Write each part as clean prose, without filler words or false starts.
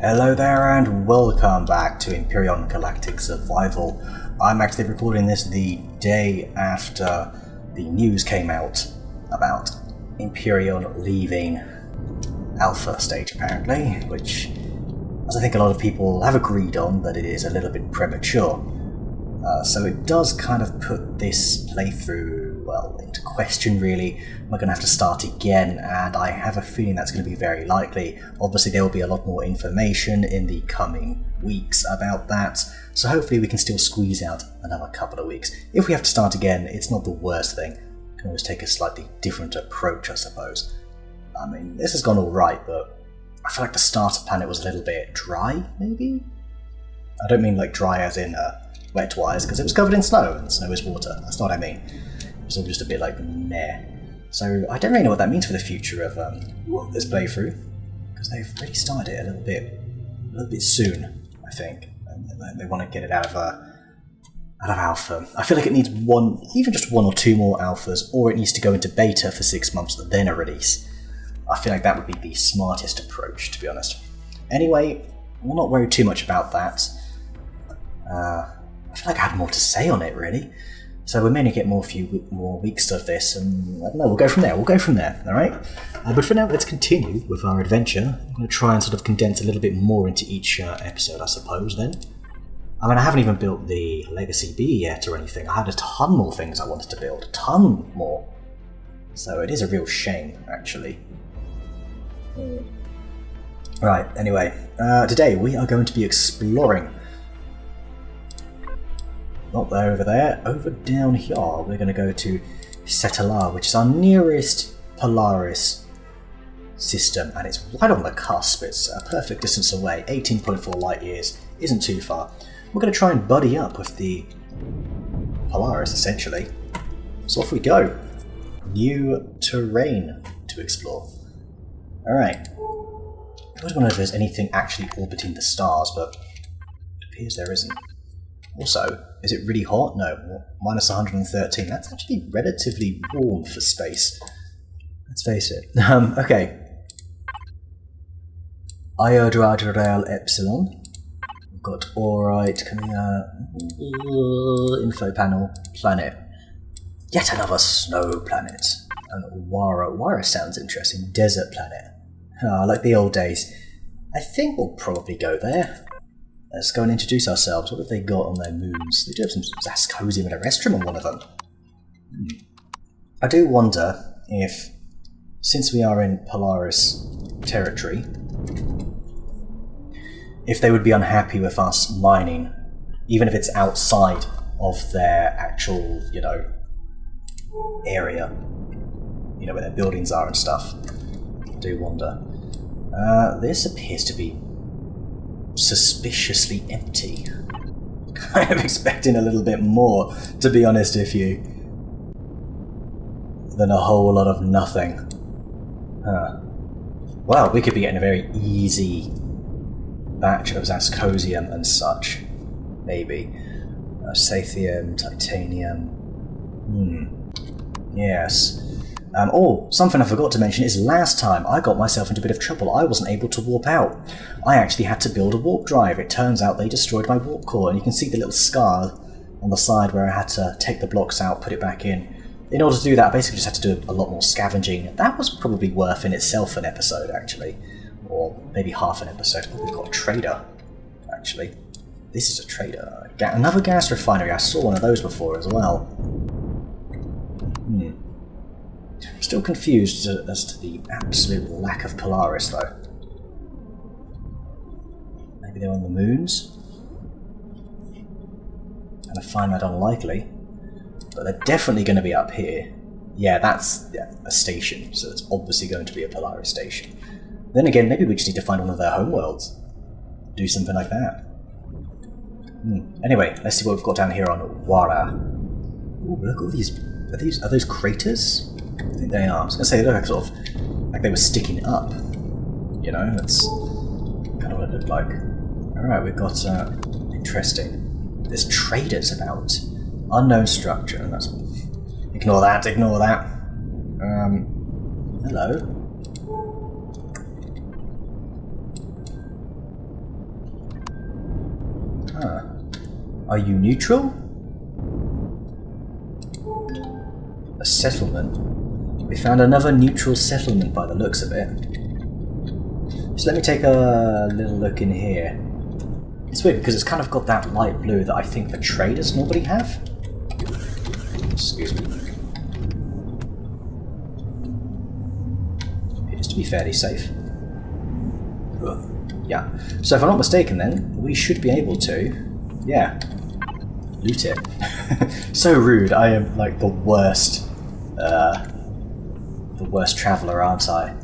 Hello there and welcome back to Empyrion Galactic Survival. I'm actually recording this the day after the news came out about Empyrion leaving Alpha stage apparently, which, as I think a lot of people have agreed on, that it is a little bit premature. So it does kind of put this playthrough, well, into question really. We're going to have to start again, and I have a feeling that's going to be very likely. Obviously there will be a lot more information in the coming weeks about that, so hopefully we can still squeeze out another couple of weeks. If we have to start again, it's not the worst thing. We can always take a slightly different approach, I suppose. I mean, this has gone alright, but I feel like the starter planet was a little bit dry, maybe? I don't mean like dry as in wet-wise, because it was covered in snow, and snow is water. That's not what I mean. It was all just a bit like meh. So I don't really know what that means for the future of this playthrough, because they've already started it a little bit soon, I think. And they want to get it out of alpha. I feel like it needs even just one or two more alphas, or it needs to go into beta for 6 months, then a release. I feel like that would be the smartest approach, to be honest. Anyway, we'll not worry too much about that. I feel like I had more to say on it, really. So we may get a few more weeks of this, and I don't know, we'll go from there, alright? But for now, let's continue with our adventure. I'm going to try and sort of condense a little bit more into each episode, I suppose, then. I mean, I haven't even built the Legacy B yet or anything. I had a ton more things I wanted to build. A ton more. So it is a real shame, actually. Right, anyway. Today we are going to be exploring. Not there, over there. Over down here, we're going to go to Setalar, which is our nearest Polaris system, and it's right on the cusp. It's a perfect distance away. 18.4 light years. Isn't too far. We're going to try and buddy up with the Polaris, essentially. So off we go. New terrain to explore. Alright. I always wonder if there's anything actually orbiting the stars, but it appears there isn't. Also, is it really hot? No, minus 113. That's actually relatively warm for space. Let's face it. Okay. Iodradral Epsilon. We've got Alright coming out. Info panel. Planet. Yet another snow planet. And Wara. Wara sounds interesting. Desert planet. Like the old days. I think we'll probably go there. Let's go and introduce ourselves. What have they got on their moons? They do have some Zascosium and a Restrum on one of them. I do wonder if, since we are in Polaris territory, if they would be unhappy with us mining, even if it's outside of their actual, area, where their buildings are and stuff. I do wonder. This appears to be suspiciously empty. Kind of expecting a little bit more, to be honest with you, than a whole lot of nothing. Well, we could be getting a very easy batch of Zascosium and such, maybe. Sathium, titanium. Yes. Something I forgot to mention is last time I got myself into a bit of trouble. I wasn't able to warp out. I actually had to build a warp drive. It turns out they destroyed my warp core, and you can see the little scar on the side where I had to take the blocks out, put it back in. In order to do that, I basically just had to do a lot more scavenging. That was probably worth in itself an episode, actually. Or maybe half an episode. Oh, we've got a trader, actually. This is a trader. Another gas refinery. I saw one of those before as well. I'm still confused as to the absolute lack of Polaris, though. Maybe they're on the moons? And I find that unlikely. But they're definitely going to be up here. Yeah, that's a station, so it's obviously going to be a Polaris station. Then again, maybe we just need to find one of their homeworlds. Do something like that. Anyway, let's see what we've got down here on Wara. Ooh, look at all these. Are those craters? I think they are. I was going to say they look like sort of like they were sticking up. That's kind of what it looked like. Alright, we've got interesting. There's traders about. Unknown structure. That's ignore that. Hello. Huh. Are you neutral? A settlement. We found another neutral settlement by the looks of it. So let me take a little look in here. It's weird because it's kind of got that light blue that I think the traders normally have. Excuse me. Appears to be fairly safe. Ugh. Yeah. So if I'm not mistaken then, we should be able to, yeah, loot it. So rude. I am like the worst traveller, aren't I?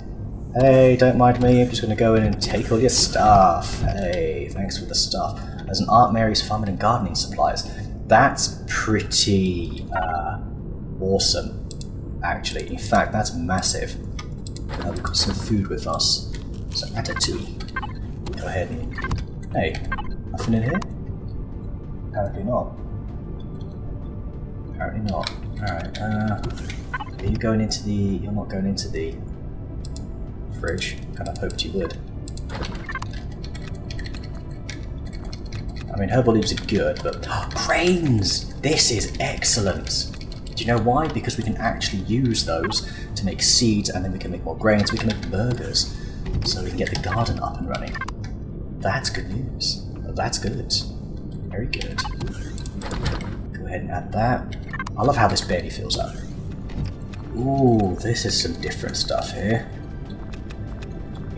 Hey, don't mind me, I'm just going to go in and take all your stuff. Hey, thanks for the stuff. There's an Aunt Mary's farming and gardening supplies. That's pretty awesome, actually. In fact, that's massive. We've got some food with us. Some ratatouille. Go ahead and... Hey, nothing in here? Apparently not. Apparently not. Alright, are you going into the... You're not going into the... fridge. Kind of hoped you would. I mean, herbal leaves are good, but... grains! This is excellent! Do you know why? Because we can actually use those to make seeds, and then we can make more grains, we can make burgers, so we can get the garden up and running. That's good news. That's good. Very good. Go ahead and add that. I love how this barely fills up. Ooh, this is some different stuff here.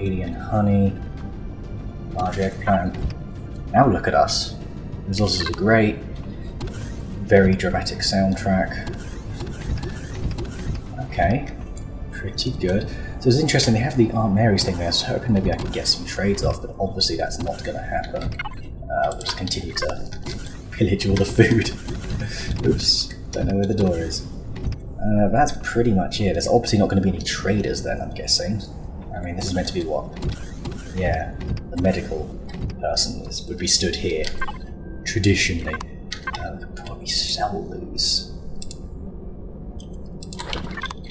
Alien honey. Large eggplant. Now look at us. Resources are great. Very dramatic soundtrack. Okay. Pretty good. So it's interesting, they have the Aunt Mary's thing there, so hoping maybe I can get some trades off, but obviously that's not going to happen. We'll just continue to pillage all the food. Oops, don't know where the door is. That's pretty much it. There's obviously not going to be any traders then, I'm guessing. I mean, this is meant to be what? Yeah, the medical person would be stood here, traditionally. We could probably sell these.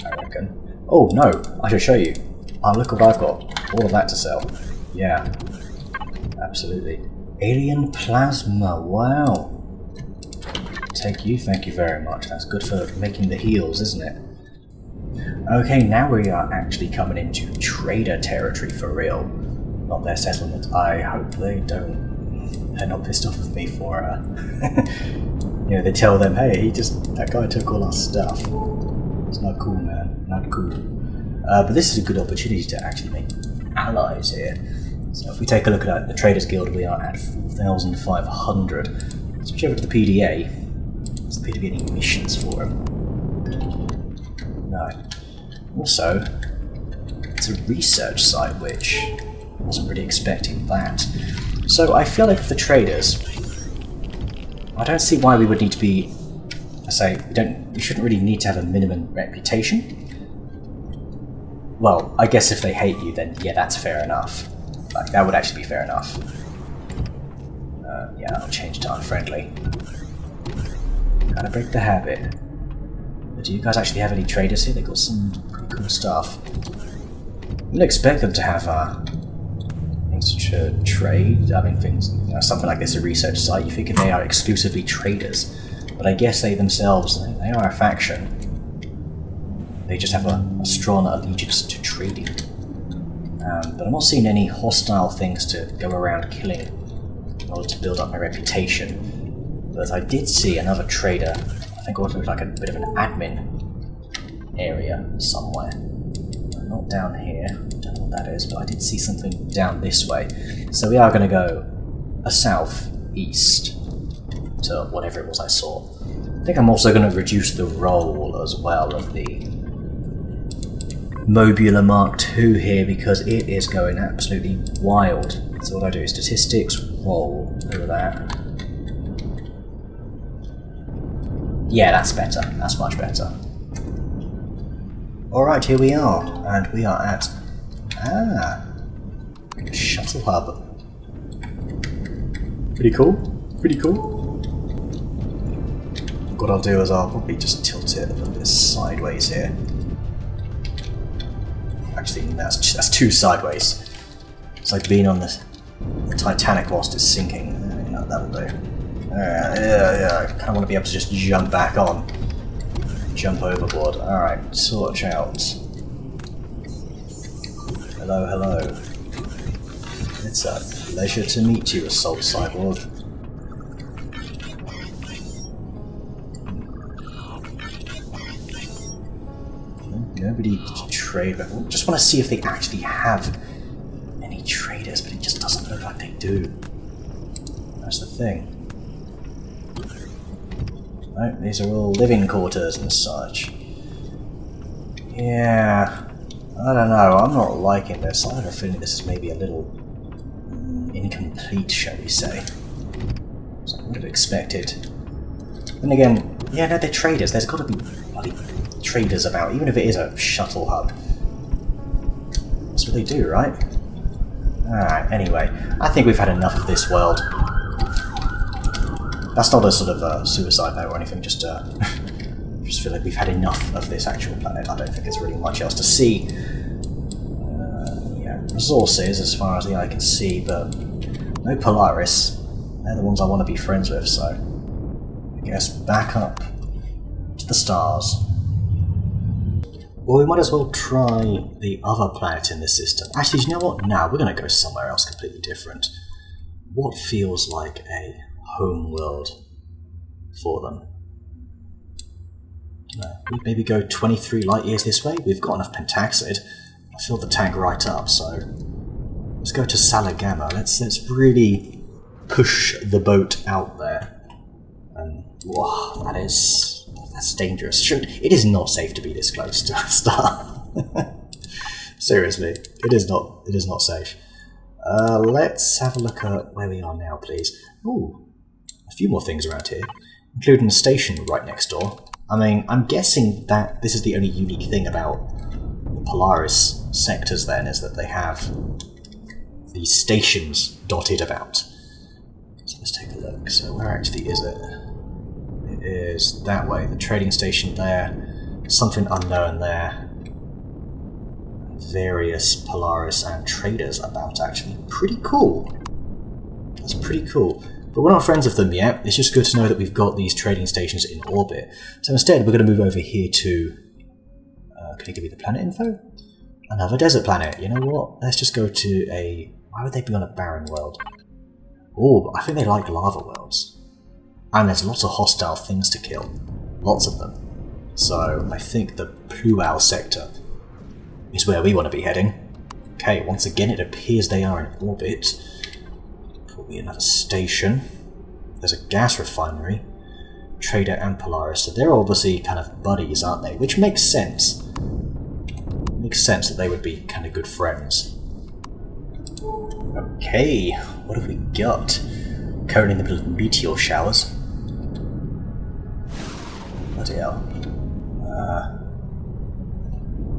I reckon. Oh no, I should show you. Oh, look what I've got. All of that to sell. Yeah, absolutely. Alien plasma, wow. Take you, thank you very much. That's good for making the heals, isn't it? Okay, now we are actually coming into trader territory for real. Not their settlement. I hope they're not pissed off with me for, you know, they tell them, hey, that guy took all our stuff. It's not cool, man. Not cool. But this is a good opportunity to actually make allies here. So if we take a look at the Traders Guild, we are at 4,500. Switch over to the PDA. Does the PDA any missions for him? No. Also, it's a research site, which I wasn't really expecting that. So I feel like for the traders, I don't see why we would need to be... I say, we shouldn't really need to have a minimum reputation. Well, I guess if they hate you, then yeah, that's fair enough. Like, that would actually be fair enough. Yeah, I'll change to unfriendly. Gotta break the habit. But do you guys actually have any traders here? They've got some pretty cool stuff. I wouldn't expect them to have things to trade. I mean, things, you know, something like this, a research site. You figure they are exclusively traders. But I guess they themselves, they are a faction. They just have a strong allegiance to trading. But I'm not seeing any hostile things to go around killing in order to build up my reputation. But I did see another trader, I think it looked like a bit of an admin area somewhere. Not down here, don't know what that is, but I did see something down this way. So we are going to go southeast to whatever it was I saw. I think I'm also going to reduce the roll as well of the Mobula Mark II here, because it is going absolutely wild. So what I do is statistics, roll, over that. Yeah, that's better. That's much better. Alright, here we are. And we are at... Shuttle Hub. Pretty cool. Pretty cool. What I'll do is I'll probably just tilt it a little bit sideways here. Actually, that's too sideways. It's like being on the Titanic whilst it's sinking. No. That'll do. Yeah, I kind of want to be able to just jump back on. Jump overboard. Alright, torch out. Hello, hello. It's a pleasure to meet you, Assault Cyborg. Nobody to trade with. Just want to see if they actually have any traders, but it just doesn't look like they do. That's the thing. Right, these are all living quarters and such. Yeah, I don't know, I'm not liking this. I have a feeling this is maybe a little incomplete, shall we say. So I would have expected. Then again, yeah, no, they're traders. There's got to be bloody traders about, even if it is a shuttle hub. That's what they do, right? Alright, anyway, I think we've had enough of this world. That's not a sort of suicide note or anything, just just feel like we've had enough of this actual planet. I don't think there's really much else to see. Yeah, resources as far as the eye can see, but no Polaris. They're the ones I want to be friends with, so I guess back up to the stars. Well, we might as well try the other planet in this system. Actually, you know what? Now we're going to go somewhere else completely different. What feels like a home world for them? We'd maybe go 23 light years this way. We've got enough pentaxid. I filled the tank right up, so let's go to Salagama. Let's really push the boat out there. And wow, that's dangerous. It is not safe to be this close to a star. Seriously, it is not safe. Let's have a look at where we are now, please. Ooh, a few more things around here, including a station right next door. I mean, I'm guessing that this is the only unique thing about the Polaris sectors then, is that they have these stations dotted about. So let's take a look. So where actually is it? It is that way. The trading station there, something unknown there. Various Polaris and traders about, actually. Pretty cool. That's pretty cool. But we're not friends with them yet. It's just good to know that we've got these trading stations in orbit. So instead, we're going to move over here to... can you give me the planet info? Another desert planet. You know what? Let's just go to a... Why would they be on a barren world? Oh, I think they like lava worlds. And there's lots of hostile things to kill. Lots of them. So I think the Plual sector is where we want to be heading. Okay, once again, it appears they are in orbit. Probably another station. There's a gas refinery. Trader and Polaris. So they're obviously kind of buddies, aren't they? Which makes sense. It makes sense that they would be kind of good friends. Okay, what have we got? Currently in the middle of meteor showers. Bloody hell.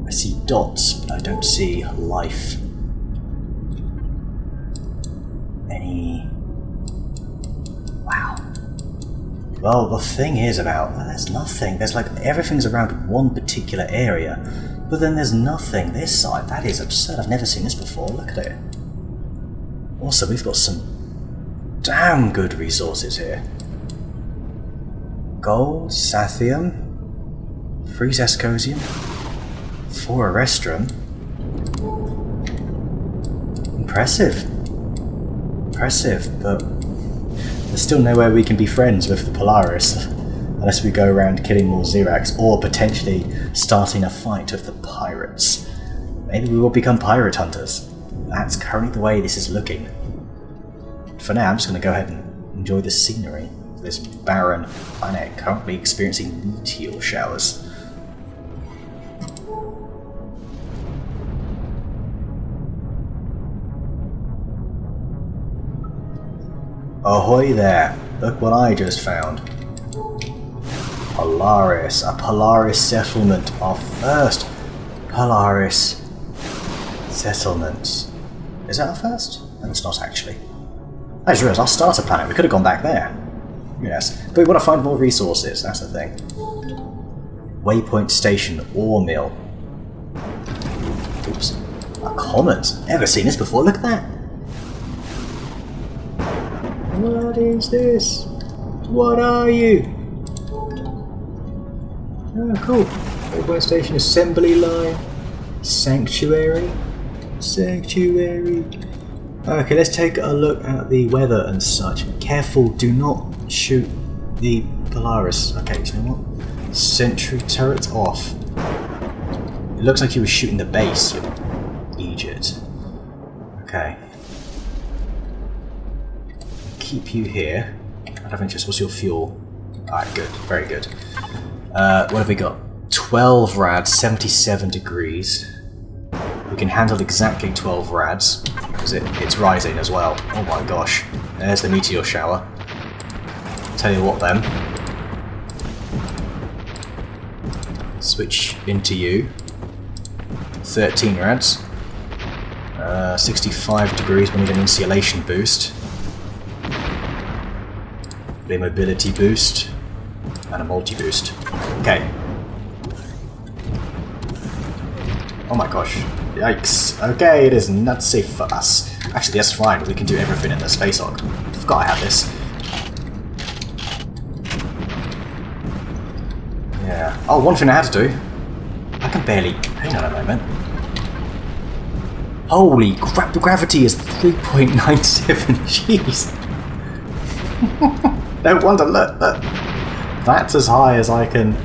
I see dots, but I don't see life. Wow. Well, the thing is about... there's nothing. There's like... everything's around one particular area, but then there's nothing this side. That is absurd. I've never seen this before. Look at it. Also, we've got some damn good resources here. Gold, Sathium, Freeze Escosium, Forestrum. Impressive. Impressive, but there's still nowhere we can be friends with the Polaris unless we go around killing more Xerax or potentially starting a fight with the pirates. Maybe we will become pirate hunters. That's currently the way this is looking. For now, I'm just going to go ahead and enjoy the scenery of this barren planet currently experiencing meteor showers. Ahoy there! Look what I just found. Polaris. A Polaris settlement. Our first Polaris settlement. Is that our first? No, it's not actually. I just realised our starter planet. We could have gone back there. Yes. But we want to find more resources. That's the thing. Waypoint Station. Ore Mill. Oops. A comet. Never seen this before. Look at that. What is this? What are you? Oh, cool. Waypoint station assembly line. Sanctuary. Sanctuary. Okay, let's take a look at the weather and such. Careful, do not shoot the Polaris. Okay, do you know what? Sentry turret off. It looks like you were shooting the base, you idiot. Okay. Keep you here. Out of interest, what's your fuel? Alright, good. Very good. What have we got? 12 rads, 77 degrees. We can handle exactly 12 rads, because it's rising as well. Oh my gosh. There's the meteor shower. Tell you what then. Switch into you. 13 rads. 65 degrees, we need an insulation boost. A mobility boost. And a multi-boost. Okay. Oh my gosh. Yikes. Okay, it is not safe for us. Actually, that's fine. We can do everything in the space hog. I forgot I had this. Yeah. Oh, one thing I had to do. I can barely... Hang on a moment. Holy crap, the gravity is 3.97. Jeez. No wonder, look. That's as high as I can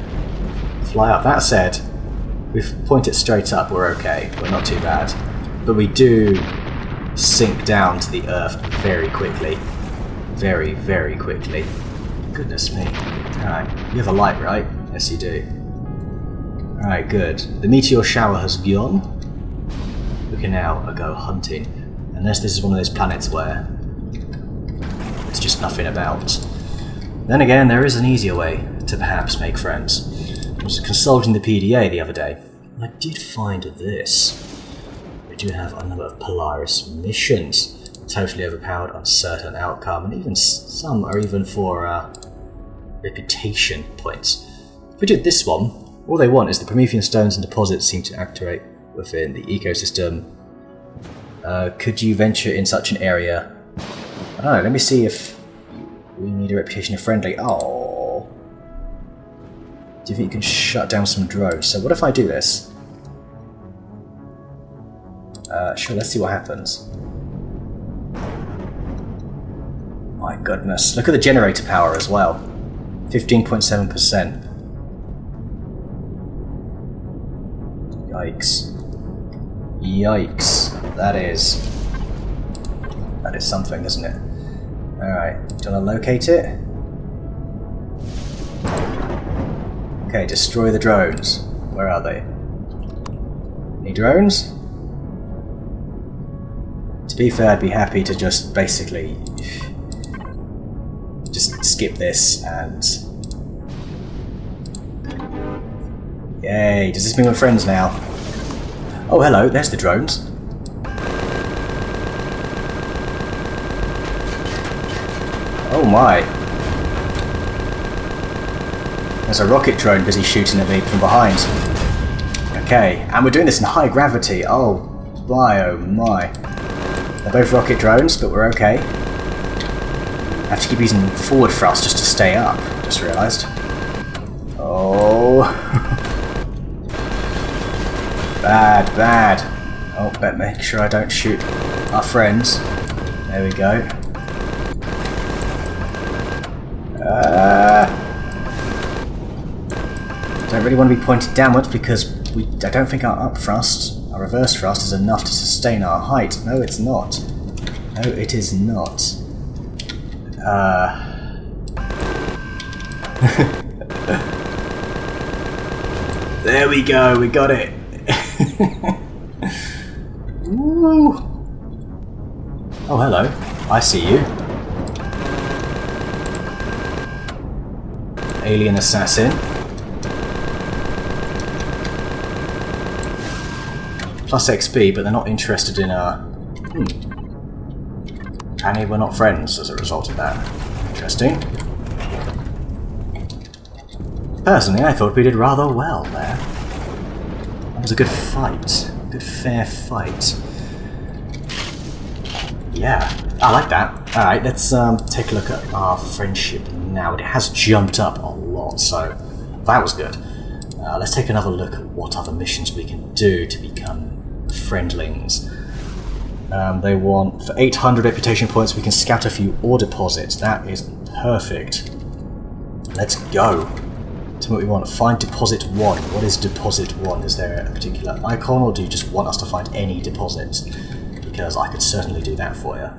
fly up. That said, we point it straight up, we're okay. We're not too bad. But we do sink down to the Earth very quickly. Very, very quickly. Goodness me. Alright, you have a light, right? Yes, you do. Alright, good. The meteor shower has gone. We can now go hunting. Unless this is one of those planets where it's just nothing about. Then again, there is an easier way to perhaps make friends. I was consulting the PDA the other day, and I did find this. We do have a number of Polaris missions. Totally overpowered, uncertain outcome, and even some are even for reputation points. If we did this one, all they want is the Promethean stones and deposits seem to activate within the ecosystem. Could you venture in such an area? I don't know, let me see if we need a reputation of friendly. Oh. Do you think you can shut down some drones? So what if I do this? Sure, let's see what happens. My goodness, look at the generator power as well. 15.7%. Yikes. Yikes. That is something, isn't it? Alright, do you want to locate it? Okay, destroy the drones. Where are they? Any drones? To be fair, I'd be happy to just basically just skip this and... Yay, does this mean we're friends now? Oh, hello, there's the drones. Oh my. There's a rocket drone busy shooting at me from behind. Okay, and we're doing this in high gravity. Oh my. They're both rocket drones, but we're okay. I have to keep using forward thrust just to stay up, just realised. Oh. Bad. Oh, better make sure I don't shoot our friends. There we go. Don't really want to be pointed downwards because I don't think our up thrust, our reverse thrust, is enough to sustain our height. No, it's not. No, it is not. There we go, we got it. Woo. Oh, hello. I see you. Alien assassin. Plus XP, but they're not interested in Apparently we're not friends as a result of that. Interesting. Personally, I thought we did rather well there. That was a good fight. Good fair fight. Yeah. I like that. Alright, let's take a look at our friendship now. It has jumped up a lot, so that was good. Let's take another look at what other missions we can do to become friendlings. They want, for 800 reputation points, we can scout a few ore deposits. That is perfect. Let's go. Tell me what we want. Find deposit 1. What is deposit 1? Is there a particular icon, or do you just want us to find any deposits? Because I could certainly do that for you.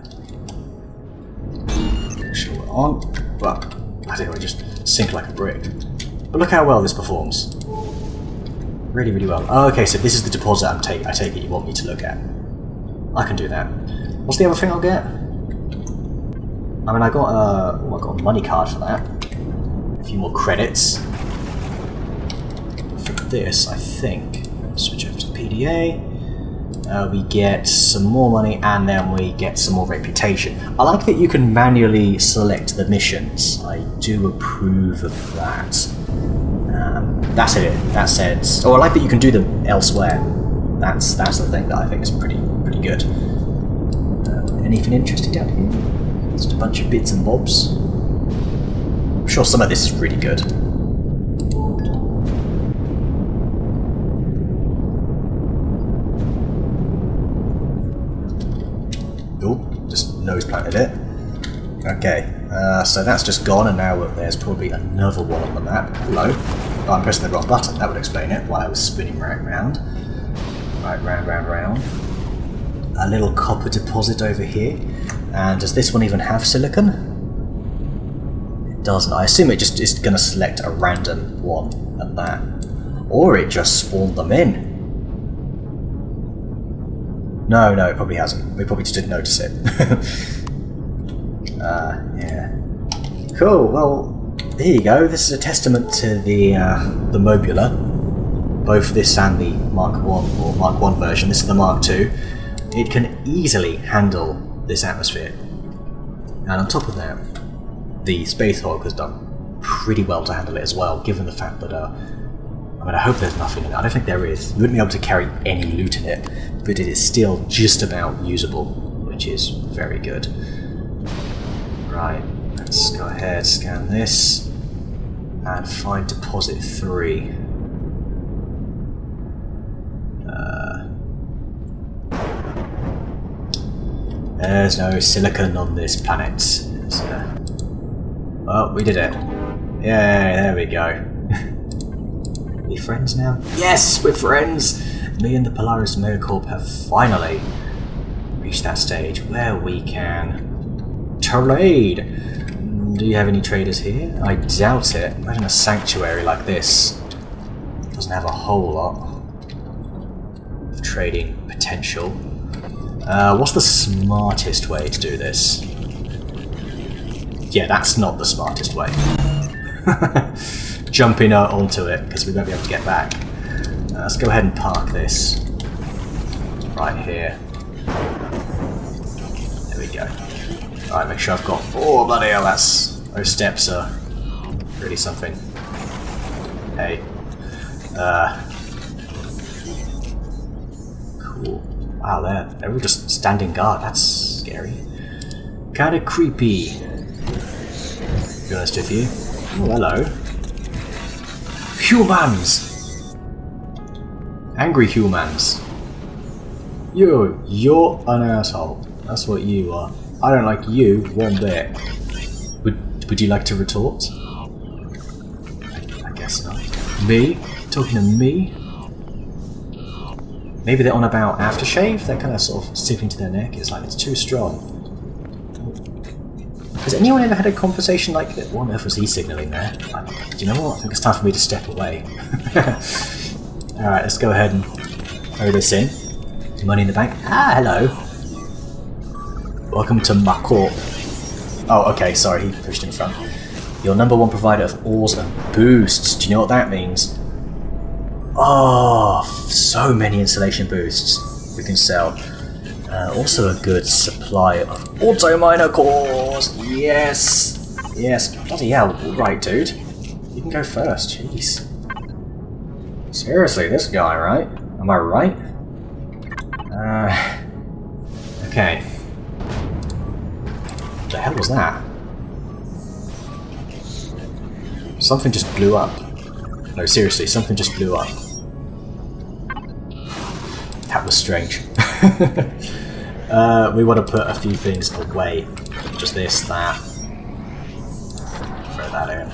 Make sure we're on. Well, I don't know, just sink like a brick. But look how well this performs. Really, really well. Oh, okay, so this is the deposit I take it you want me to look at. I can do that. What's the other thing I'll get? I mean, I got a money card for that. A few more credits. For this, I think, switch over to PDA. We get some more money, and then we get some more reputation. I like that you can manually select the missions. I do approve of that. That's it. That says. Oh, I like that you can do them elsewhere. That's the thing that I think is pretty good. Anything interesting down here? Just a bunch of bits and bobs. I'm sure some of this is really good. Oh, just nose planted it. Okay, so that's just gone, and now there's probably another one on the map. Hello. Oh, I'm pressing the wrong button. That would explain it, while I was spinning right round. Right, round. A little copper deposit over here. And does this one even have silicon? It doesn't. I assume it just is going to select a random one at that. Or it just spawned them in. No, it probably hasn't. We probably just didn't notice it. Yeah. Cool, well, there you go. This is a testament to the Mobula. Both this and the Mark 1 or Mark 1 version. This is the Mark 2. It can easily handle this atmosphere. And on top of that, the Space Hog has done pretty well to handle it as well, given the fact that, I mean, I hope there's nothing in it. I don't think there is. You wouldn't be able to carry any loot in it, but it is still just about usable, which is very good. Right, let's go ahead, scan this, and find deposit 3. There's no silicon on this planet. Oh, we did it. Yay, there we go. Are we friends now? Yes, we're friends! Me and the Polaris Megacorp have finally reached that stage where we can trade. Do you have any traders here? I doubt it. Imagine a sanctuary like this. Doesn't have a whole lot of trading potential. What's the smartest way to do this? Yeah, that's not the smartest way. Jumping onto it, because we won't be able to get back. Let's go ahead and park this right here. There we go. Alright, make sure I've got... Oh, bloody hell, those steps are really something. Hey. Cool. Wow, they're all just standing guard. That's scary. Kinda creepy. To be honest with you. Oh, hello. Humans! Angry humans. You're an asshole. That's what you are. I don't like you one bit. Would you like to retort? I guess not. Me? Talking to me? Maybe they're on about aftershave? They're kind of sort of sticking to their neck. It's like, it's too strong. Has anyone ever had a conversation like that? What on earth was he signalling there? Do you know what? I think it's time for me to step away. Alright, let's go ahead and throw this in. Money in the bank. Ah, hello. Welcome to my corp. Oh, okay, sorry, he pushed in front. Your #1 provider of ores and boosts. Do you know what that means? Oh, so many installation boosts we can sell. Also a good supply of auto miner cores. Yes, yes. Bloody hell! Right, dude, you can go first. Jeez. Seriously, this guy, right? Am I right? Okay. the hell was that? Something just blew up. No, seriously, something just blew up. That was strange. We want to put a few things away. Just this, that. Throw that in.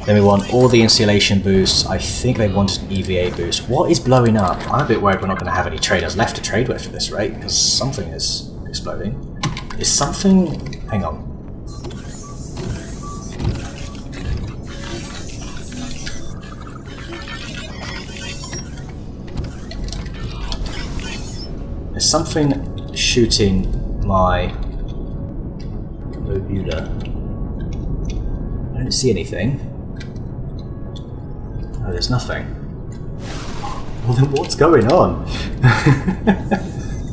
Then we want all the insulation boosts. I think they wanted an EVA boost. What is blowing up? I'm a bit worried we're not going to have any traders left to trade with at this rate, because something is exploding. Is something... Hang on. There's something shooting my lobula. I don't see anything. Oh, there's nothing. Well then what's going on?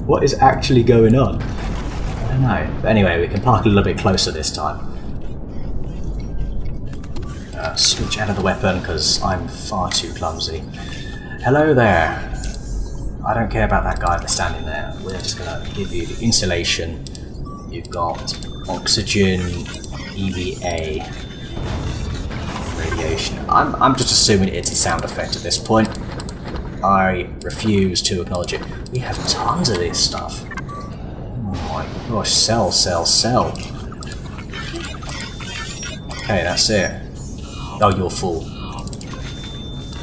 What is actually going on? I don't know. But anyway, we can park a little bit closer this time. Switch out of the weapon because I'm far too clumsy. Hello there. I don't care about that guy that's standing there. We're just going to give you the insulation. You've got oxygen, EVA, radiation. I'm just assuming it's a sound effect at this point. I refuse to acknowledge it. We have tons of this stuff. Oh my gosh, sell, sell, sell. Okay, that's it. Oh, you're full.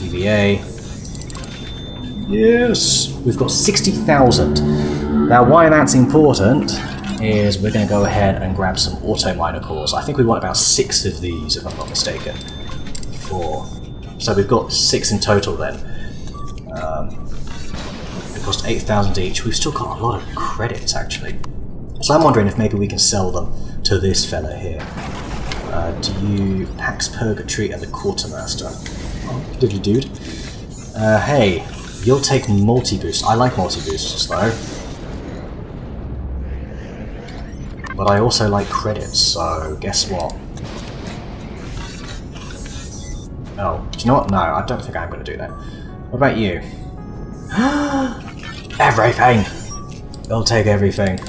EVA. Yes! We've got 60,000. Now why that's important is we're going to go ahead and grab some auto miner cores. I think we want about 6 of these if I'm not mistaken. 4. So we've got 6 in total then. They cost 8,000 each. We've still got a lot of credits actually. So I'm wondering if maybe we can sell them to this fella here. Do you... Pax Purgatory and the Quartermaster. Oh, diddly dude. Hey. You'll take multi-boost. I like multi-boosts though. But I also like credits, so guess what? Oh, do you know what? No, I don't think I'm going to do that. What about you? Everything! They'll take everything.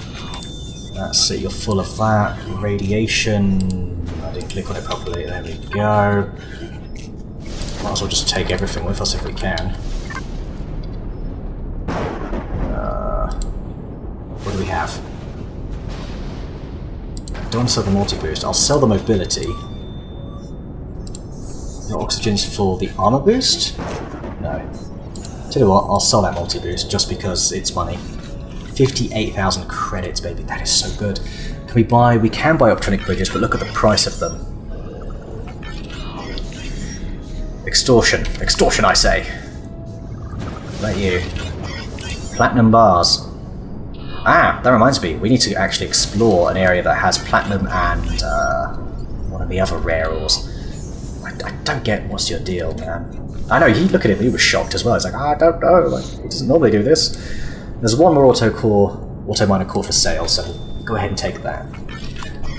That's it, you're full of that. Radiation... I didn't click on it properly. There we go. Might as well just take everything with us if we can. What do we have? I don't want to sell the multi-boost. I'll sell the mobility. The oxygen's for the armor boost? No. Tell you what, I'll sell that multi-boost just because it's money. 58,000 credits, baby. That is so good. Can we buy... We can buy optronic bridges, but look at the price of them. Extortion. Extortion, I say. What about you? Platinum bars. Ah, that reminds me, we need to actually explore an area that has platinum and one of the other rare ores. I don't get what's your deal, man. I know, you look at him, he was shocked as well. He's like, I don't know, like, he doesn't normally do this. There's one more auto miner core for sale, so go ahead and take that.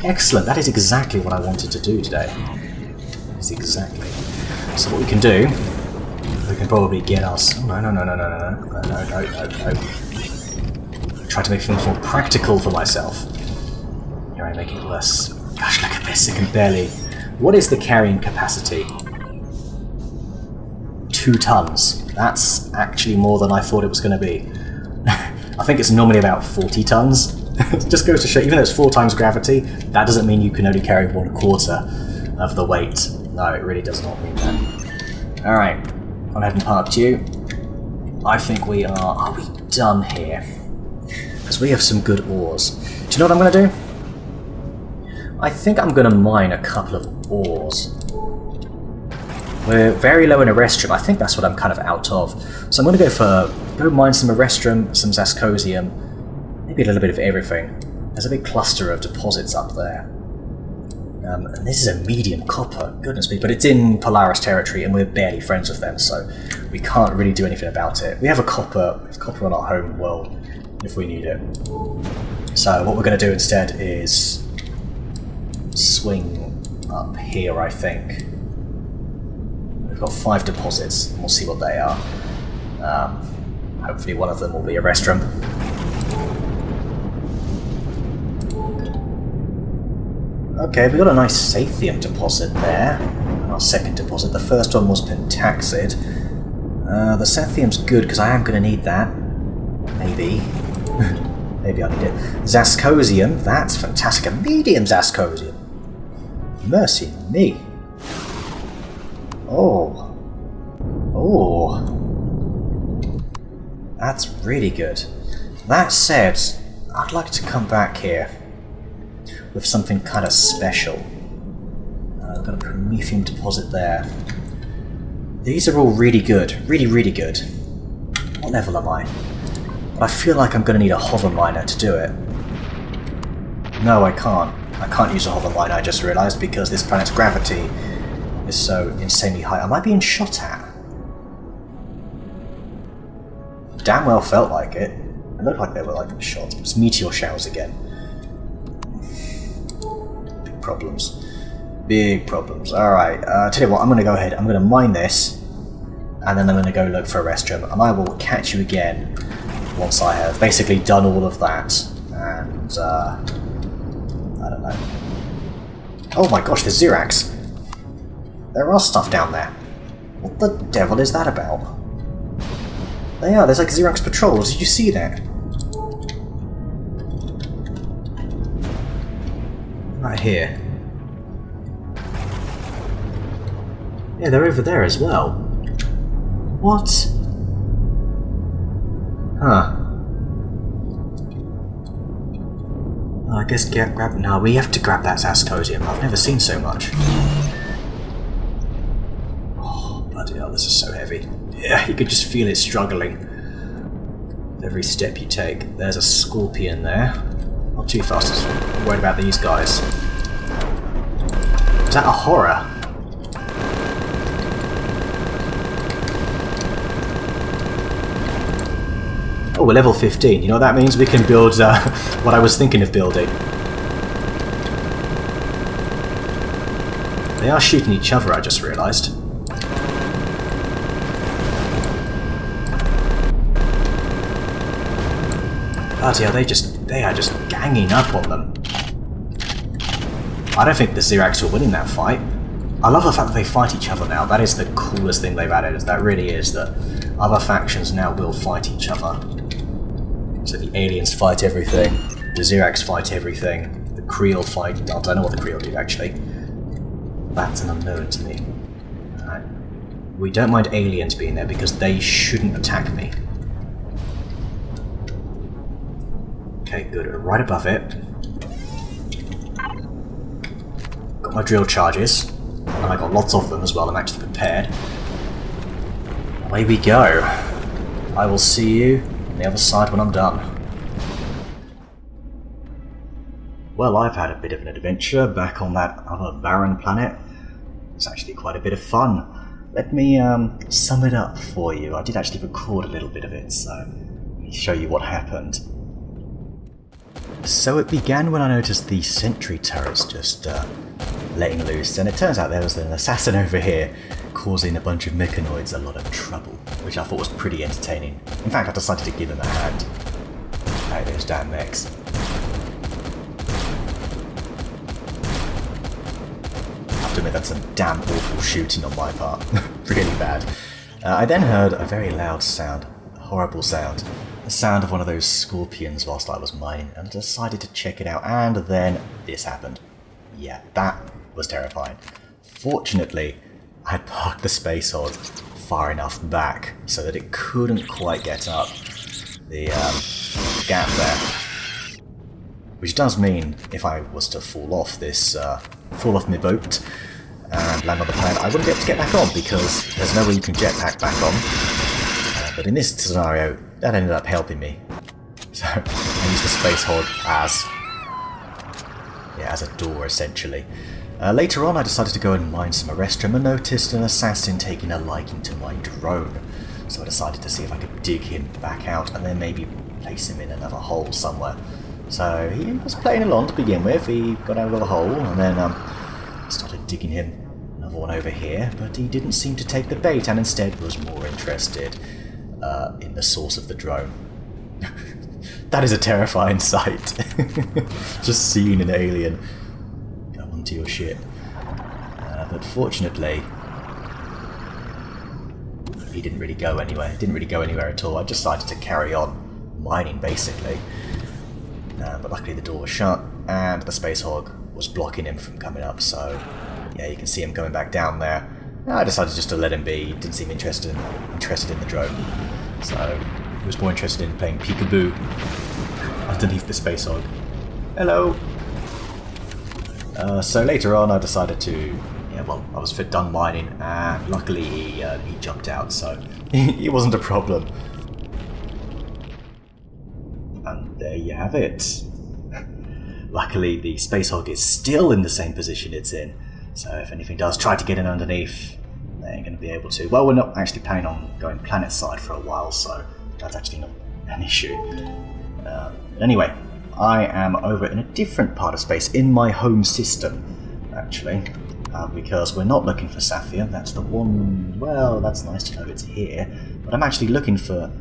Excellent, that is exactly what I wanted to do today. Is exactly. So what we can do, we can probably get us... Oh, no. Try to make things more practical for myself. Here I make it worse. Gosh, look at this, it can barely... What is the carrying capacity? 2 tons. That's actually more than I thought it was going to be. I think it's normally about 40 tons. It just goes to show, even though it's 4 times gravity, that doesn't mean you can only carry 1/4 of the weight. No, it really does not mean that. Alright, gone ahead and parked you. I think we are we done here? Because we have some good ores. Do you know what I'm going to do? I think I'm going to mine a couple of ores. We're very low in Arrestrium. I think that's what I'm kind of out of. So I'm going to go mine some Arrestrium, some Zascosium, maybe a little bit of everything. There's a big cluster of deposits up there. And this is a medium copper, goodness me, but it's in Polaris territory and we're barely friends with them, so we can't really do anything about it. We have copper on our home world if we need it. So what we're going to do instead is swing up here, I think. We've got 5 deposits, and we'll see what they are. Hopefully one of them will be a restroom. Okay, we got a nice Sathium deposit there. Our second deposit. The first one was Pentaxid. The Sathium's good because I am going to need that. Maybe. Maybe I need it. Zascosium, that's fantastic. A medium Zascosium. Mercy me. Oh. Oh. That's really good. That said, I'd like to come back here with something kind of special. I've got a Promethium deposit there. These are all really good. Really, really good. What level am I? But I feel like I'm going to need a hover miner to do it. No, I can't. I can't use a hover miner, I just realised, because this planet's gravity is so insanely high. Am I being shot at? Damn well felt like it. It looked like they were like shots, but it's meteor showers again. Big problems. Big problems. Alright, tell you what, I'm going to go ahead, I'm going to mine this, and then I'm going to go look for a restroom, and I will catch you again once I have basically done all of that, and, I don't know. Oh my gosh, there's Xerax! There are stuff down there. What the devil is that about? They are, there's like Xerax patrols, did you see that? Right here. Yeah, they're over there as well. What? Huh. I guess grab... No, we have to grab that Zascosium. I've never seen so much. Oh, bloody hell, this is so heavy. Yeah, you could just feel it struggling. With every step you take. There's a Scorpion there. Not too fast. I'm worried about these guys. Is that a horror? Oh, we're level 15. You know what that means? We can build what I was thinking of building. They are shooting each other, I just realised. Bloody hell, they are just ganging up on them. I don't think the Xerax are winning that fight. I love the fact that they fight each other now. That is the coolest thing they've added. That really is, that other factions now will fight each other. So the aliens fight everything, the Xerax fight everything, the Creel fight... I don't know what the Creel do, actually. That's an unknown to me. Alright. We don't mind aliens being there because they shouldn't attack me. Okay, good. Right above it. Got my drill charges. And I got lots of them as well, I'm actually prepared. Away we go. I will see you on the other side when I'm done. Well, I've had a bit of an adventure back on that other barren planet. It's actually quite a bit of fun. Let me sum it up for you. I did actually record a little bit of it, so let me show you what happened. So it began when I noticed the sentry turrets just letting loose, and it turns out there was an assassin over here causing a bunch of mechanoids a lot of trouble, which I thought was pretty entertaining. In fact, I decided to give him a hand. Hey, those damn mechs. I have to admit, that's some damn awful shooting on my part. Really bad. I then heard a very loud sound, a horrible sound. The sound of one of those scorpions whilst I was mining, and I decided to check it out, and then this happened. Yeah, that was terrifying. Fortunately, I had parked the Space Hod far enough back so that it couldn't quite get up the gap there. Which does mean if I was to fall off my boat and land on the planet, I wouldn't be able to get back on because there's no way you can jetpack back on. But in this scenario, that ended up helping me. So I used the Space Hod as a door, essentially. Later on, I decided to go and mine some Arrestrum and noticed an assassin taking a liking to my drone. So I decided to see if I could dig him back out and then maybe place him in another hole somewhere. So he was playing along to begin with. He got out of the hole and then started digging him another one over here, but he didn't seem to take the bait and instead was more interested in the source of the drone. That is a terrifying sight. Just seeing an alien go on to your ship. But fortunately, he didn't really go anywhere. Didn't really go anywhere at all. I decided to carry on mining, basically. But luckily the door was shut, and the Space Hog was blocking him from coming up, so yeah, you can see him going back down there. I decided just to let him be. He didn't seem interested in the drone. So he was more interested in playing peekaboo underneath the Space Hog. Hello! So later on I decided to... I was done mining, and luckily he jumped out, so he wasn't a problem. And there you have it. Luckily the Space Hog is still in the same position it's in, so if anything does try to get in underneath, they ain't going to be able to. Well, we're not actually planning on going planet side for a while, so that's actually not an issue. Anyway, I am over in a different part of space, in my home system, actually. Because we're not looking for sapphire, that's the one... Well, that's nice to know it's here, but I'm actually looking for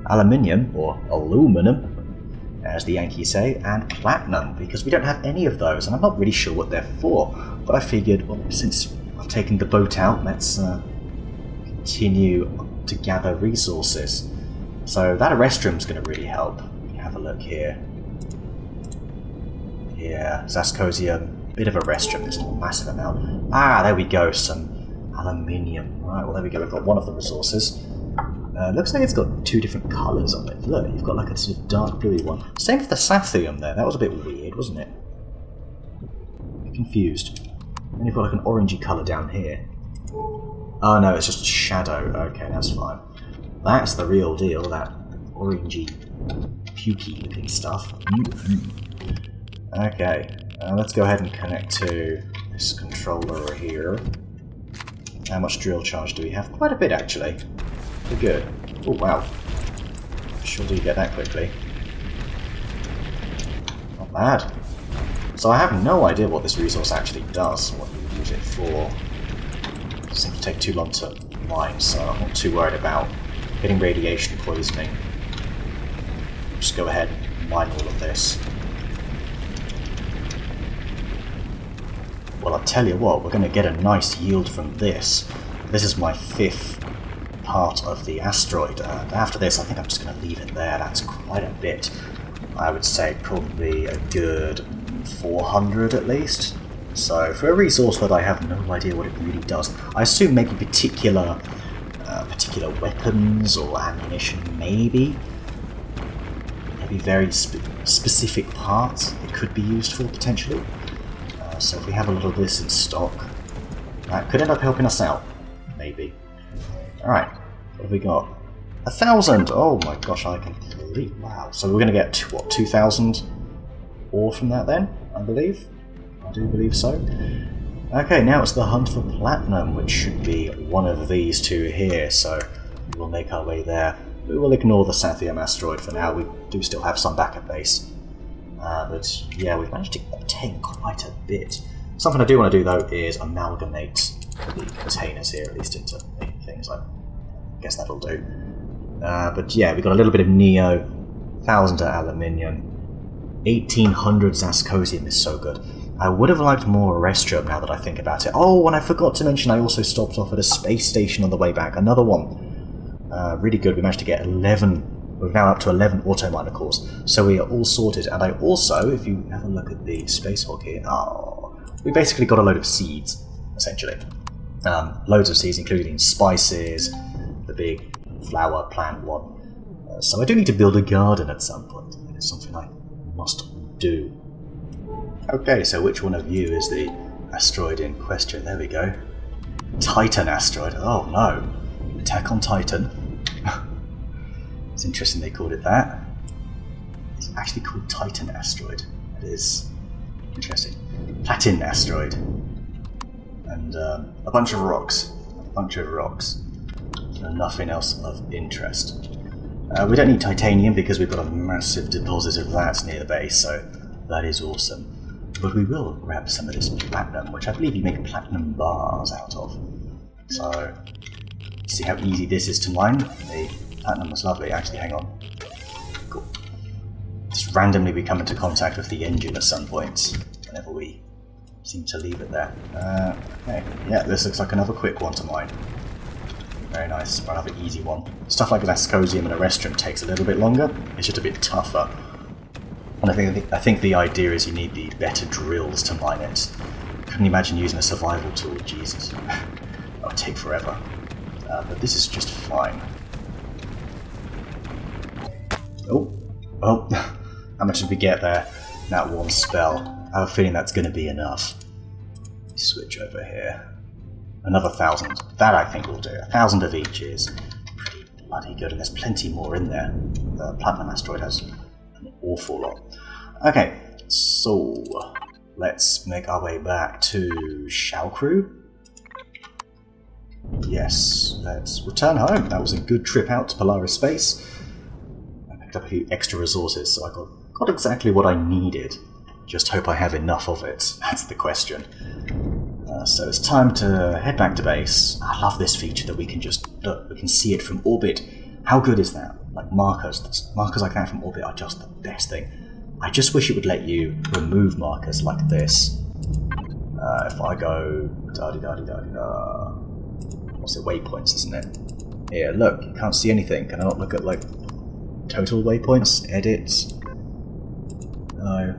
aluminium, or aluminum, as the Yankees say, and platinum, because we don't have any of those, and I'm not really sure what they're for. But I figured, well, since I've taken the boat out, let's continue to gather resources. So that restroom's going to really help. Have a look here. Yeah, Zascosium. Bit of a restroom, it's not a massive amount. Ah, there we go, some aluminium. Right, well there we go, we've got one of the resources. Looks like it's got two different colours on it. Look, you've got like a sort of dark bluey one. Same for the Sathium there, that was a bit weird, wasn't it? Confused. Then you've got like an orangey colour down here. Oh no, it's just a shadow. Okay, that's fine. That's the real deal, that orangey, pukey looking stuff. Okay. Let's go ahead and connect to this controller here. How much drill charge do we have? Quite a bit, actually. Pretty good. Oh, wow. Sure do you get that quickly. Not bad. So I have no idea what this resource actually does, what you use it for. It doesn't seem to take too long to mine, so I'm not too worried about getting radiation poisoning. Just go ahead and mine all of this. Well, I'll tell you what, we're going to get a nice yield from this. This is my 5th part of the asteroid. After this, I think I'm just going to leave it there. That's quite a bit. I would say probably a good 400 at least. So, for a resource that I have no idea what it really does, I assume maybe particular weapons or ammunition, maybe. Maybe very specific parts it could be used for, potentially. So if we have a little of this in stock, that could end up helping us out, maybe. Alright, what have we got? 1,000! Oh my gosh, wow. So we're going to get, what, 2,000 ore from that then, I believe? I do believe so. Okay, now it's the hunt for platinum, which should be one of these two here, so we'll make our way there. We will ignore the Sathium asteroid for now, we do still have some back at base. But yeah, we've managed to obtain quite a bit. Something I do want to do though is amalgamate the containers here, at least into things. I guess that'll do. But yeah, we've got a little bit of Neo, 1,000 aluminium, 1,800 Zascosium is so good. I would have liked more Restrum now that I think about it. Oh, and I forgot to mention I also stopped off at a space station on the way back. Another one. Really good. We managed to get 11. We're now up to 11 auto miner cores, so we are all sorted. And I also, if you have a look at the Space Hog here, we basically got a load of seeds, essentially. Loads of seeds, including spices, the big flower plant one. So I do need to build a garden at some point. It's something I must do. Okay, so which one of you is the asteroid in question? There we go. Titan asteroid. Oh no. Attack on Titan. It's interesting they called it that. It's actually called Titan asteroid. It is interesting. Platin asteroid. And a bunch of rocks. And nothing else of interest. We don't need titanium because we've got a massive deposit of that near the base, so that is awesome. But we will grab some of this platinum, which I believe you make platinum bars out of. So, see how easy this is to mine. The platinum was lovely. Actually, hang on. Cool. Just randomly we come into contact with the engine at some point, whenever we seem to leave it there. Okay, yeah, this looks like another quick one to mine. Very nice, or another easy one. Stuff like Vascosium and a restaurant takes a little bit longer, it's just a bit tougher. And I think the idea is you need the better drills to mine it. Couldn't imagine using a survival tool, Jesus. That would take forever. But this is just fine. Oh, how much did we get there? That one spell. I have a feeling that's going to be enough. Switch over here. Another 1,000. That I think will do. 1,000 of each is pretty bloody good, and there's plenty more in there. The Platinum Asteroid has an awful lot. Okay, so let's make our way back to Shalcrew. Yes, let's return home. That was a good trip out to Polaris space. I picked up a few extra resources, so I got exactly what I needed. Just hope I have enough of it. That's the question. So it's time to head back to base. I love this feature that we can just we can see it from orbit. How good is that? Like markers like that from orbit are just the best thing. I just wish it would let you remove markers like this. If I go what's it? Waypoints, isn't it? Here, look, you can't see anything. Can I not look at like total waypoints? Edit. No.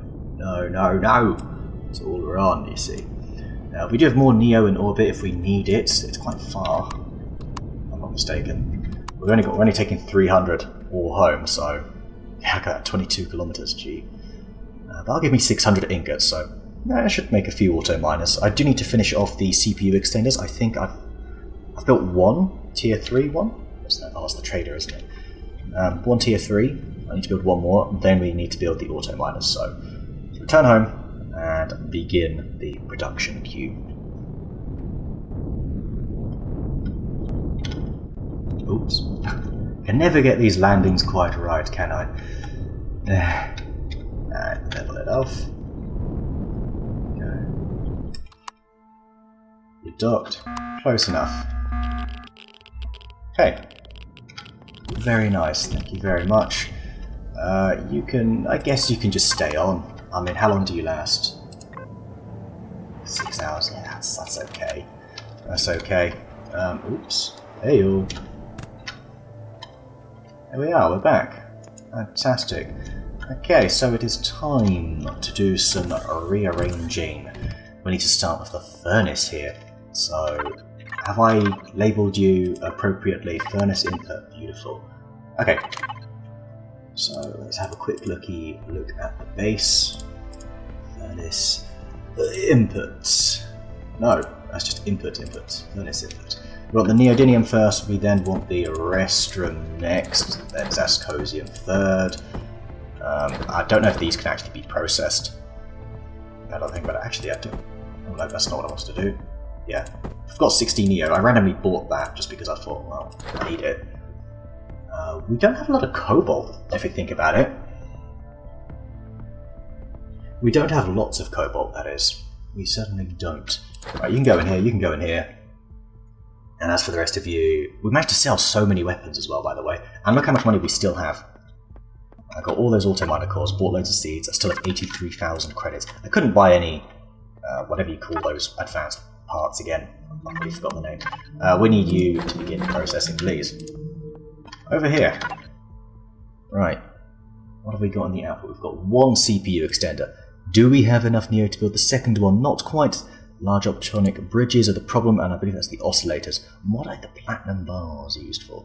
It's all we're on, you see. Now, we do have more Neo in orbit if we need it. It's quite far, if I'm not mistaken. We're only taking 300 all home, so yeah, I got 22 kilometers. Gee, that'll give me 600 ingots, so I should make a few auto miners. I do need to finish off the CPU extenders. I think I've built one tier 3 one. Oh, it's the trader, isn't it? One tier 3. I need to build one more. Then we need to build the auto miners. So return home and begin the production queue. Oops. Can never get these landings quite right, can I? And level it off. Okay. You're docked. Close enough. Okay. Very nice, thank you very much. I guess you can just stay on. I mean, how long do you last? 6 hours, yeah, that's okay. That's okay. Oops. Hey-o. There we are, we're back. Fantastic. Okay, so it is time to do some rearranging. We need to start with the furnace here. So, have I labelled you appropriately? Furnace input, beautiful. Okay. So let's have a quick look at the base. Furnace inputs. No, that's just input. Furnace input. We want the neodymium first, we then want the restrum next, then zascosium third. I don't know if these can actually be processed. I don't think, but actually I do. Oh no, that's not what I wanted to do. Yeah, I've got 60 neo. I randomly bought that just because I thought, well, I need it. We don't have a lot of cobalt, if you think about it. We don't have lots of cobalt, that is. We certainly don't. Right, you can go in here, you can go in here. And as for the rest of you, we managed to sell so many weapons as well, by the way. And look how much money we still have. I got all those auto miner cores, bought loads of seeds, I still have 83,000 credits. I couldn't buy any, whatever you call those advanced parts again. I've already forgotten the name. We need you to begin processing, please. Over here. Right. What have we got in the output? We've got one CPU extender. Do we have enough Neo to build the second one? Not quite. Large optronic bridges are the problem, and I believe that's the oscillators. What are the platinum bars used for?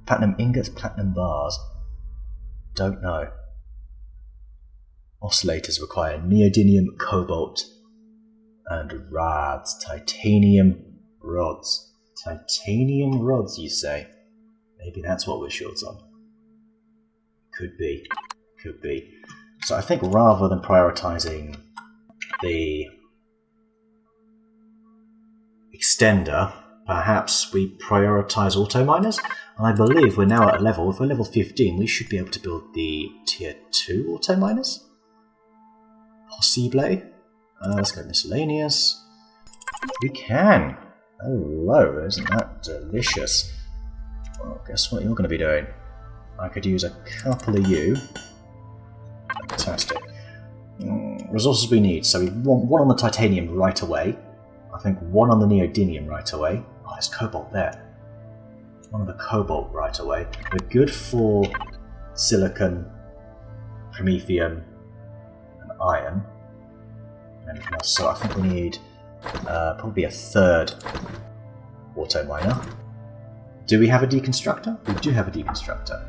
Platinum ingots, platinum bars. Don't know. Oscillators require neodymium, cobalt, and rods. Titanium rods. Titanium rods, you say? Maybe that's what we're short on. Could be. Could be. So I think rather than prioritizing the extender, perhaps we prioritize auto miners. And I believe we're now at a level, if we're level 15, we should be able to build the tier 2 auto miners. Possibly. Let's go miscellaneous. We can. Hello, isn't that delicious? Well, guess what you're going to be doing? I could use a couple of you. Fantastic. resources we need. So we want one on the titanium right away. I think one on the neodymium right away. Oh, there's cobalt there. One on the cobalt right away. We're good for silicon, promethium, and iron. Anything else? So I think we need probably a third auto miner. Do we have a deconstructor? We do have a deconstructor.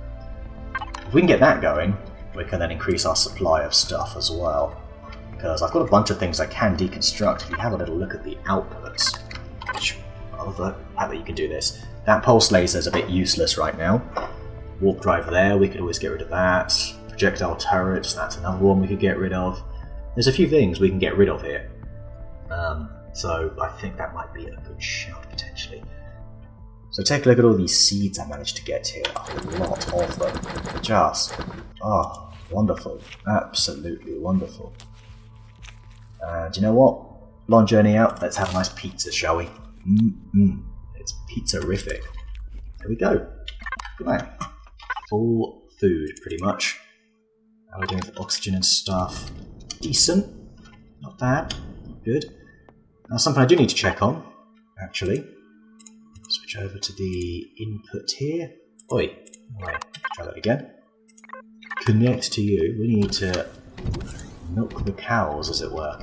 If we can get that going, we can then increase our supply of stuff as well. Because I've got a bunch of things I can deconstruct. If you have a little look at the outputs, which I love the fact that you can do this. That pulse laser is a bit useless right now. Warp drive there, we could always get rid of that. Projectile turrets, that's another one we could get rid of. There's a few things we can get rid of here. So I think that might be a good shout potentially. So take a look at all these seeds I managed to get here. A lot of them. Just, oh, wonderful. Absolutely wonderful. And you know what? Long journey out. Let's have a nice pizza, shall we? It's pizza-rific. There we go. Good man. Full food, pretty much. How are we doing for oxygen and stuff? Decent. Not bad. Not good. Now, something I do need to check on, actually. Switch over to the input here. Oi. Right. Try that again. Connect to you. We need to milk the cows, as it were.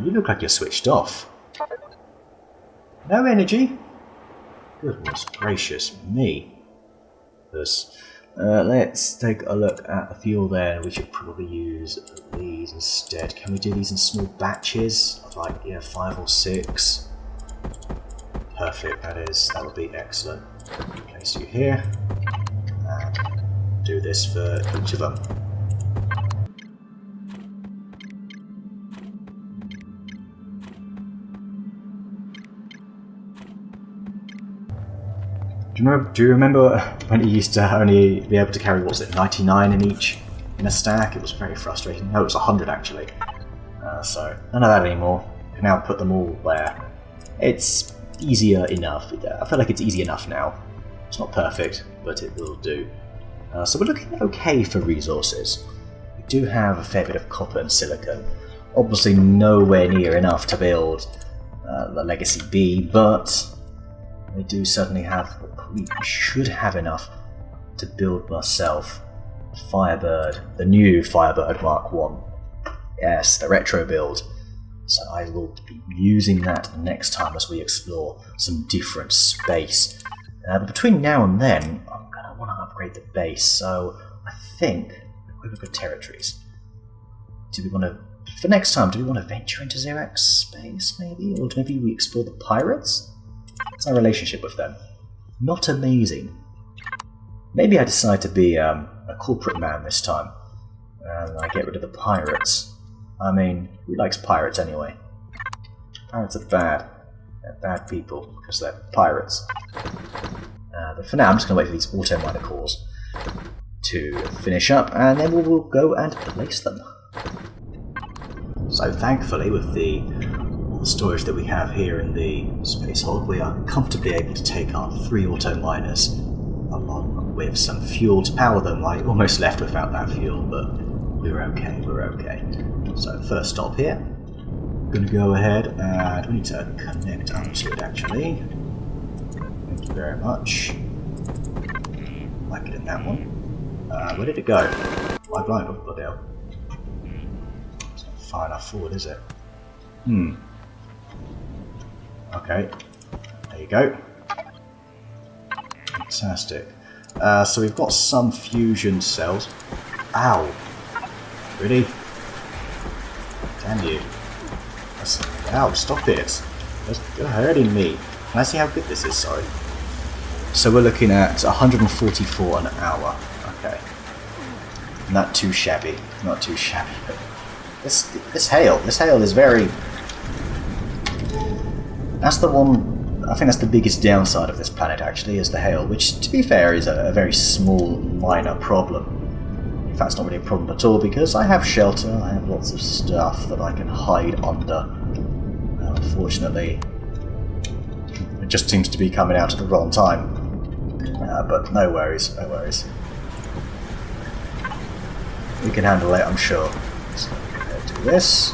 You look like you're switched off. No energy? Goodness gracious me. Let's take a look at the fuel there. We should probably use these instead. Can we do these in small batches? Of like, yeah, 5 or 6. Perfect, that would be excellent. Place you here. And do this for each of them. Do you remember when you used to only be able to carry, what was it, 99 in each in a stack? It was very frustrating. No, it was 100 actually. So none of that anymore. You can now put them all there. It's easier enough. I feel like it's easy enough now. It's not perfect, but it will do. So we're looking okay for resources. We do have a fair bit of copper and silicon. Obviously nowhere near enough to build the Legacy B, but we do certainly have, we should have enough to build myself Firebird, the new Firebird Mark 1. Yes, the retro build. So I will be using that next time as we explore some different space. But between now and then, I'm going to want to upgrade the base. So I think we've got territories. Do we want to, for next time, do we want to venture into Xerax space maybe? Or maybe we explore the pirates? What's our relationship with them? Not amazing. Maybe I decide to be a corporate man this time. And I get rid of the pirates. I mean, who likes pirates anyway? Pirates are bad. They're bad people, because they're pirates. But for now, I'm just going to wait for these auto miner cores to finish up, and then we'll go and place them. So thankfully, with the storage that we have here in the space hold, we are comfortably able to take our 3 auto miners along with some fuel to power them. I almost left without that fuel, but we're okay, we're okay. So first stop here, I'm going to go ahead and we need to connect up to it actually. Thank you very much. Like it in that one. Where did it go? Why blind? Oh, bloody hell. It's not far enough forward, is it? Okay, there you go. Fantastic. So we've got some fusion cells. Ow! Really? Damn you. Ow, stop it. You're hurting me. Can I see how good this is? Sorry. So we're looking at 144 an hour. Okay. Not too shabby. Not too shabby. But this hail is very... That's the one, I think that's the biggest downside of this planet actually, is the hail, which to be fair is a very small, minor problem. In fact, it's not really a problem at all because I have shelter, I have lots of stuff that I can hide under. Unfortunately, it just seems to be coming out at the wrong time. But no worries, no worries. We can handle it, I'm sure. So, compared to this.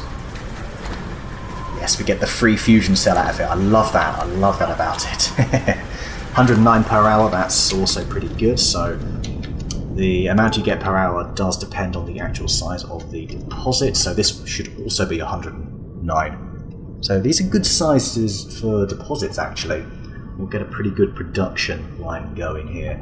Yes, we get the free fusion cell out of it. I love that. I love that about it. 109 per hour, that's also pretty good. So the amount you get per hour does depend on the actual size of the deposit. So this should also be 109. So these are good sizes for deposits, actually. We'll get a pretty good production line going here.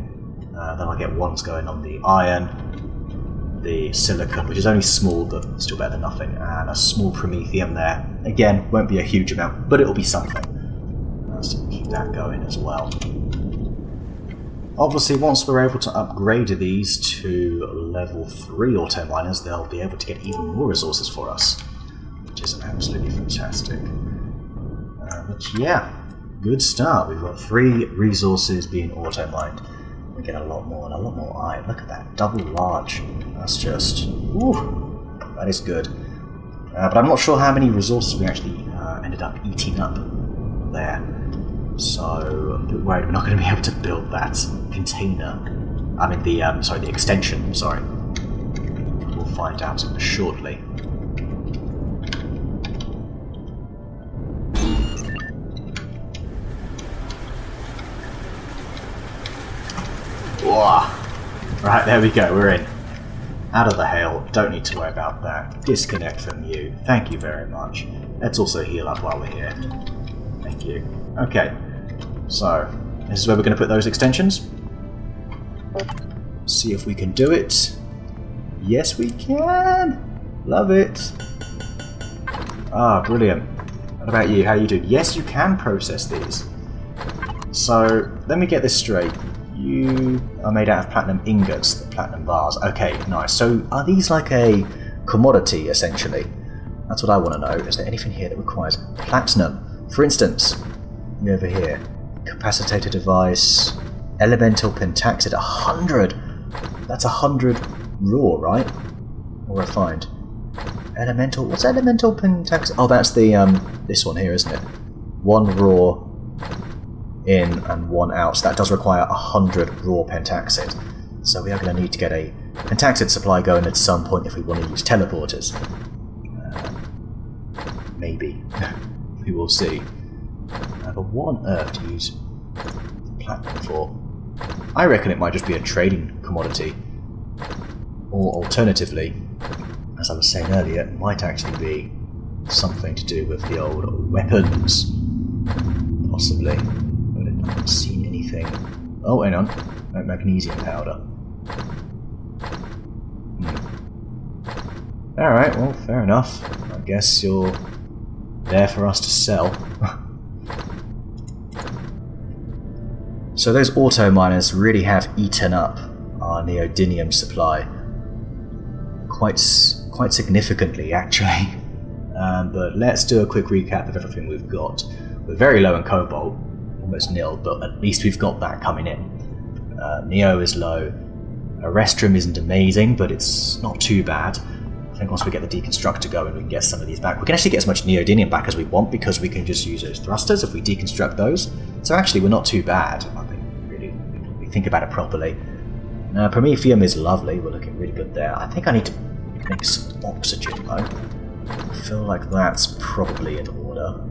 Then I'll get ones going on the iron, the silicon, which is only small, but still better than nothing, and a small promethium there. Again, won't be a huge amount, but it'll be something. So keep that going as well. Obviously, once we're able to upgrade these to level 3 auto miners, they'll be able to get even more resources for us, which is absolutely fantastic. But yeah, good start. We've got 3 resources being auto mined. We get a lot more and a lot more iron. Look at that, double large. That's just, ooh, that is good. But I'm not sure how many resources we actually ended up eating up there. So I'm a bit worried we're not going to be able to build that container. I mean the extension. Sorry. We'll find out shortly. Whoa. Right, there we go, we're in. Out of the hail, don't need to worry about that. Disconnect from you, thank you very much. Let's also heal up while we're here. Thank you. Okay, so this is where we're going to put those extensions. See if we can do it. Yes, we can! Love it! Ah, brilliant. What about you? How you doing? Yes, you can process these. So, let me get this straight. You are made out of platinum ingots, the platinum bars. Okay, nice. So are these like a commodity, essentially? That's what I want to know. Is there anything here that requires platinum? For instance, over here, capacitator device, elemental pentaxid, 100! That's 100 raw, right? Or refined. Elemental, what's elemental pentaxid? Oh, that's the, this one here, isn't it? 1 raw in and 1 out, so that does require 100 raw pentaxid. So we are going to need to get a pentaxid supply going at some point if we want to use teleporters. Maybe. We will see. But what on earth to use platinum for? I reckon it might just be a trading commodity. Or alternatively, as I was saying earlier, it might actually be something to do with the old weapons. Possibly. I haven't seen anything. Oh, hang on. Magnesium powder. Alright, well, fair enough. I guess you're there for us to sell. So those auto miners really have eaten up our neodymium supply. Quite significantly, actually. But let's do a quick recap of everything we've got. We're very low in cobalt. Almost nil, but at least we've got that coming in. Neo is low. Arrestrum isn't amazing, but it's not too bad. I think once we get the deconstructor going, we can get some of these back. We can actually get as much neodymium back as we want because we can just use those thrusters if we deconstruct those. So actually, we're not too bad. I think really, if we think about it properly. Promethium is lovely. We're looking really good there. I think I need to make some oxygen though. I feel like that's probably in order.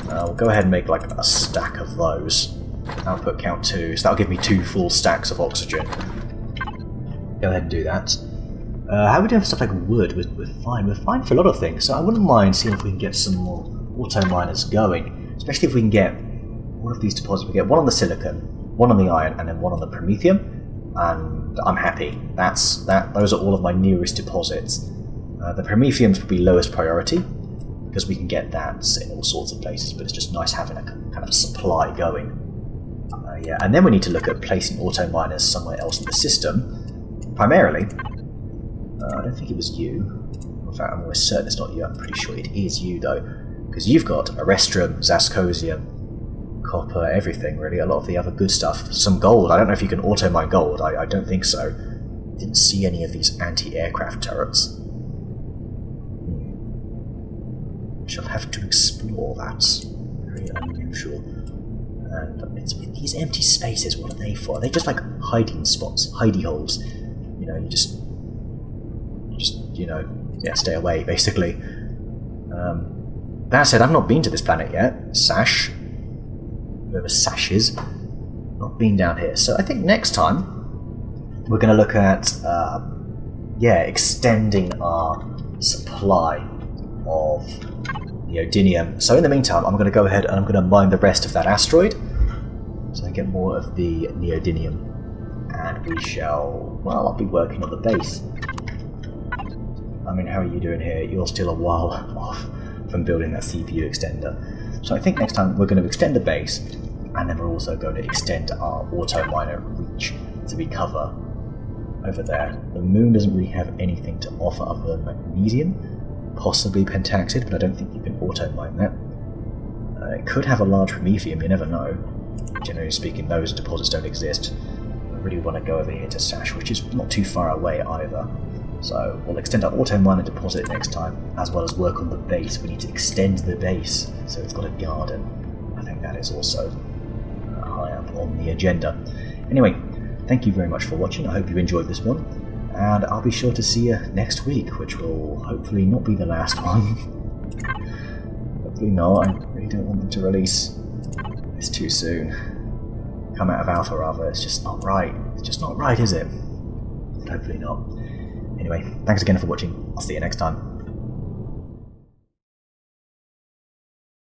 We'll go ahead and make like a stack of those. Output count 2, so that'll give me 2 full stacks of oxygen. Go ahead and do that. How are we doing for stuff like wood? We're fine. We're fine for a lot of things, so I wouldn't mind seeing if we can get some more auto miners going. Especially if we can get one of these deposits. We get one on the silicon, one on the iron, and then one on the promethium. And I'm happy. Those are all of my nearest deposits. The promethium's probably lowest priority, because we can get that in all sorts of places, but it's just nice having a kind of supply going. Yeah, and then we need to look at placing auto miners somewhere else in the system. Primarily, I don't think it was you. In fact, I'm almost certain it's not you. I'm pretty sure it is you, though, because you've got Arrestrum, Zascosium, copper, everything, really. A lot of the other good stuff. Some gold. I don't know if you can auto mine gold. I don't think so. Didn't see any of these anti-aircraft turrets. Shall have to explore that. Very unusual. And it's with these empty spaces, what are they for? Are they just like hiding spots, hidey holes? You know, you just yeah, stay away, basically. That said, I've not been to this planet yet. Sash. Whoever Sash is. Not been down here. So I think next time we're going to look at, extending our supply of neodymium. So in the meantime, I'm going to go ahead and I'm going to mine the rest of that asteroid, so I get more of the neodymium. And we shall, well, I'll be working on the base. I mean, how are you doing here? You're still a while off from building that CPU extender. So I think next time we're going to extend the base, and then we're also going to extend our auto miner reach to we cover over there. The moon doesn't really have anything to offer other than magnesium, possibly pentaxid, but I don't think you can auto mine that. It could have a large promethium, you never know. Generally speaking, those deposits don't exist. I really want to go over here to Sash, which is not too far away either. So we'll extend our auto miner deposit next time, as well as work on the base. We need to extend the base so it's got a garden. I think that is also high up on the agenda. Anyway, thank you very much for watching. I hope you enjoyed this one, and I'll be sure to see you next week, which will hopefully not be the last one. Hopefully not. I really don't want them to release this too soon. Come out of alpha, rather. It's just not right. It's just not right, is it? Hopefully not. Anyway, thanks again for watching. I'll see you next time.